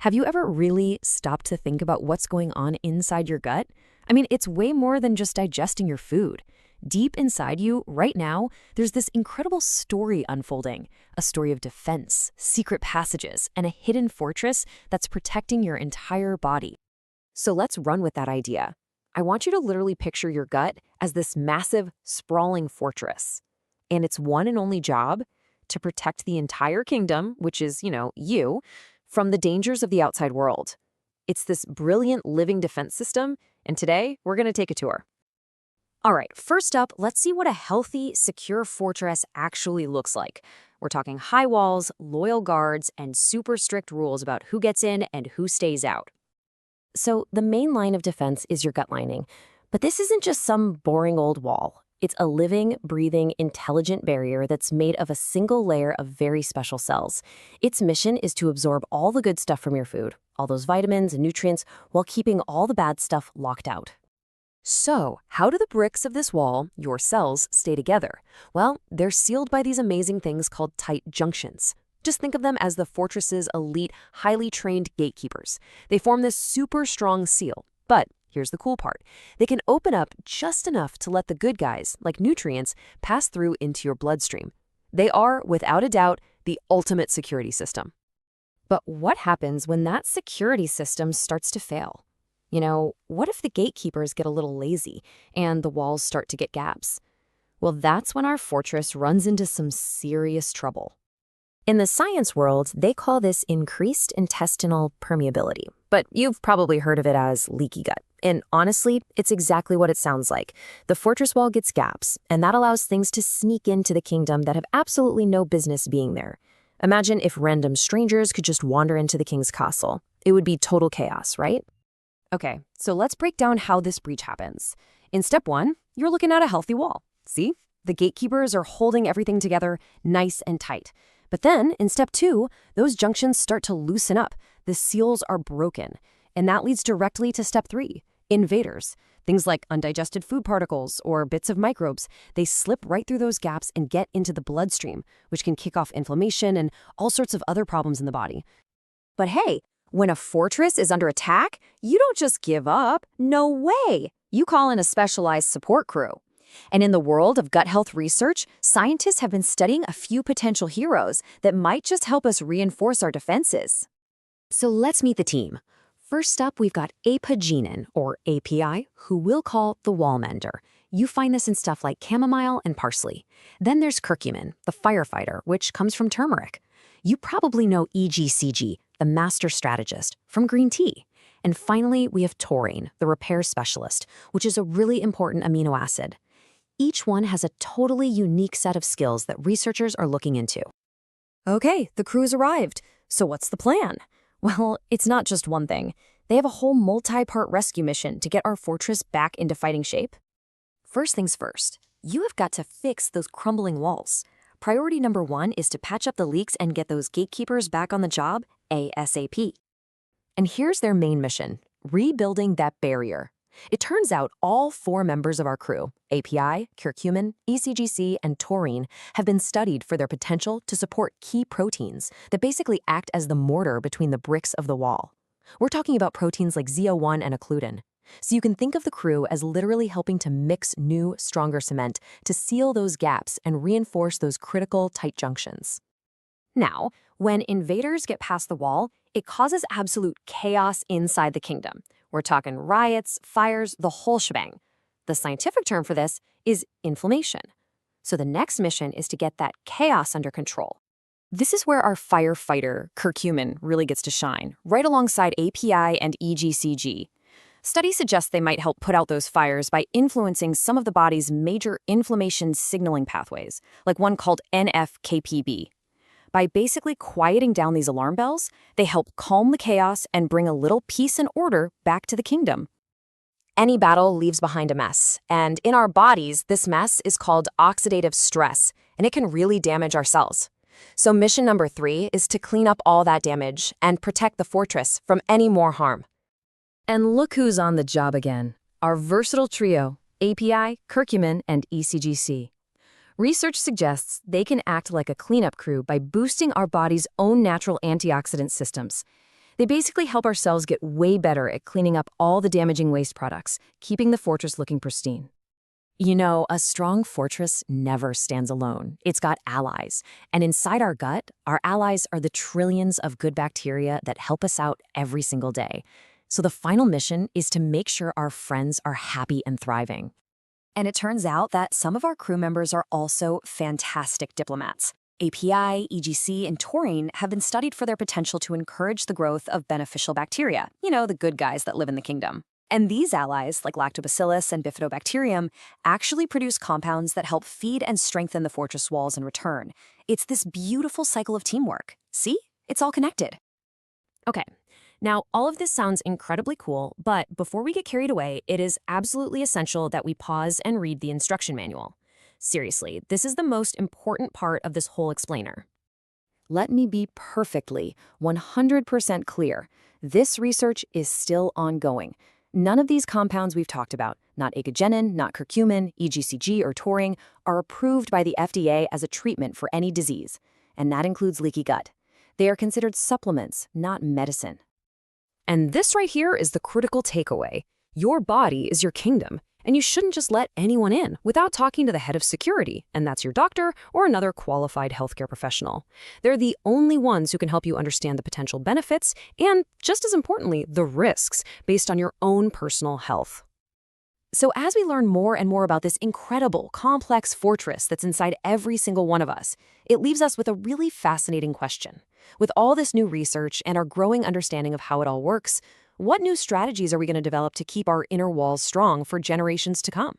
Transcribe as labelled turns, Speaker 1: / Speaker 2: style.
Speaker 1: Have you ever really stopped to think about what's going on inside your gut? I mean, it's way more than just digesting your food. Deep inside you, right now, there's this incredible story unfolding, a story of defense, secret passages, and a hidden fortress that's protecting your entire body. So let's run with that idea. I want you to literally picture your gut as this massive, sprawling fortress. And its one and only job? To protect the entire kingdom, which is, you, from the dangers of the outside world. It's this brilliant living defense system, and today we're going to take a tour. All right, first up, let's see what a healthy, secure fortress actually looks like. We're talking high walls, loyal guards, and super strict rules about who gets in and who stays out. So the main line of defense is your gut lining. But this isn't just some boring old wall. It's a living, breathing, intelligent barrier that's made of a single layer of very special cells. Its mission is to absorb all the good stuff from your food, all those vitamins and nutrients, while keeping all the bad stuff locked out. So, how do the bricks of this wall, your cells, stay together? Well, they're sealed by these amazing things called tight junctions. Just think of them as the fortress's elite, highly trained gatekeepers. They form this super strong seal. But here's the cool part. They can open up just enough to let the good guys, like nutrients, pass through into your bloodstream. They are, without a doubt, the ultimate security system. But what happens when that security system starts to fail? What if the gatekeepers get a little lazy and the walls start to get gaps? Well, that's when our fortress runs into some serious trouble. In the science world, they call this increased intestinal permeability, but you've probably heard of it as leaky gut. And honestly, it's exactly what it sounds like. The fortress wall gets gaps, and that allows things to sneak into the kingdom that have absolutely no business being there. Imagine if random strangers could just wander into the king's castle. It would be total chaos, right? Okay, so let's break down how this breach happens. In step 1, you're looking at a healthy wall. See? The gatekeepers are holding everything together nice and tight. But then, in step 2, those junctions start to loosen up. The seals are broken. And that leads directly to step 3, invaders. Things like undigested food particles or bits of microbes, they slip right through those gaps and get into the bloodstream, which can kick off inflammation and all sorts of other problems in the body. But hey, when a fortress is under attack, you don't just give up. No way. You call in a specialized support crew. And in the world of gut health research, scientists have been studying a few potential heroes that might just help us reinforce our defenses. So let's meet the team. First up, we've got Apigenin, or API, who we'll call the Wall Mender. You find this in stuff like chamomile and parsley. Then there's Curcumin, the Firefighter, which comes from turmeric. You probably know EGCG, the Master Strategist, from green tea. And finally, we have Taurine, the repair specialist, which is a really important amino acid. Each one has a totally unique set of skills that researchers are looking into. Okay, the crew's arrived. So what's the plan? Well, it's not just one thing. They have a whole multi-part rescue mission to get our fortress back into fighting shape. First things first, you have got to fix those crumbling walls. Priority number 1 is to patch up the leaks and get those gatekeepers back on the job ASAP. And here's their main mission, rebuilding that barrier. It turns out all 4 members of our crew, API, Curcumin, EGCG, and Taurine, have been studied for their potential to support key proteins that basically act as the mortar between the bricks of the wall. We're talking about proteins like ZO1 and occludin. So you can think of the crew as literally helping to mix new, stronger cement to seal those gaps and reinforce those critical tight junctions. Now, when invaders get past the wall, it causes absolute chaos inside the kingdom. We're talking riots, fires, the whole shebang. The scientific term for this is inflammation. So the next mission is to get that chaos under control. This is where our Firefighter, Curcumin, really gets to shine, right alongside API and EGCG. Studies suggest they might help put out those fires by influencing some of the body's major inflammation signaling pathways, like one called NF-κB. By basically quieting down these alarm bells, they help calm the chaos and bring a little peace and order back to the kingdom. Any battle leaves behind a mess, and in our bodies, this mess is called oxidative stress, and it can really damage our cells. So mission number 3 is to clean up all that damage and protect the fortress from any more harm. And look who's on the job again, our versatile trio, API, Curcumin, and EGCG. Research suggests they can act like a cleanup crew by boosting our body's own natural antioxidant systems.
Speaker 2: They basically help our cells get way better at cleaning up all the damaging waste products, keeping the fortress looking pristine.
Speaker 1: You know, a strong fortress never stands alone. It's got allies. And inside our gut, our allies are the trillions of good bacteria that help us out every single day. So the final mission is to make sure our friends are happy and thriving.
Speaker 3: And it turns out that some of our crew members are also fantastic diplomats. API, EGC, and taurine have been studied for their potential to encourage the growth of beneficial bacteria, the good guys that live in the kingdom. And these allies, like Lactobacillus and Bifidobacterium, actually produce compounds that help feed and strengthen the fortress walls in return. It's this beautiful cycle of teamwork. See? It's all connected.
Speaker 1: Okay. Now, all of this sounds incredibly cool, but before we get carried away, it is absolutely essential that we pause and read the instruction manual. Seriously, this is the most important part of this whole explainer.
Speaker 2: Let me be perfectly, 100% clear. This research is still ongoing. None of these compounds we've talked about, not Apigenin, not Curcumin, EGCG, or Taurine, are approved by the FDA as a treatment for any disease, and that includes leaky gut. They are considered supplements, not medicine.
Speaker 1: And this right here is the critical takeaway. Your body is your kingdom, and you shouldn't just let anyone in without talking to the head of security, and that's your doctor or another qualified healthcare professional. They're the only ones who can help you understand the potential benefits and, just as importantly, the risks based on your own personal health. So as we learn more and more about this incredible, complex fortress that's inside every single one of us, it leaves us with a really fascinating question. With all this new research and our growing understanding of how it all works, what new strategies are we going to develop to keep our inner walls strong for generations to come?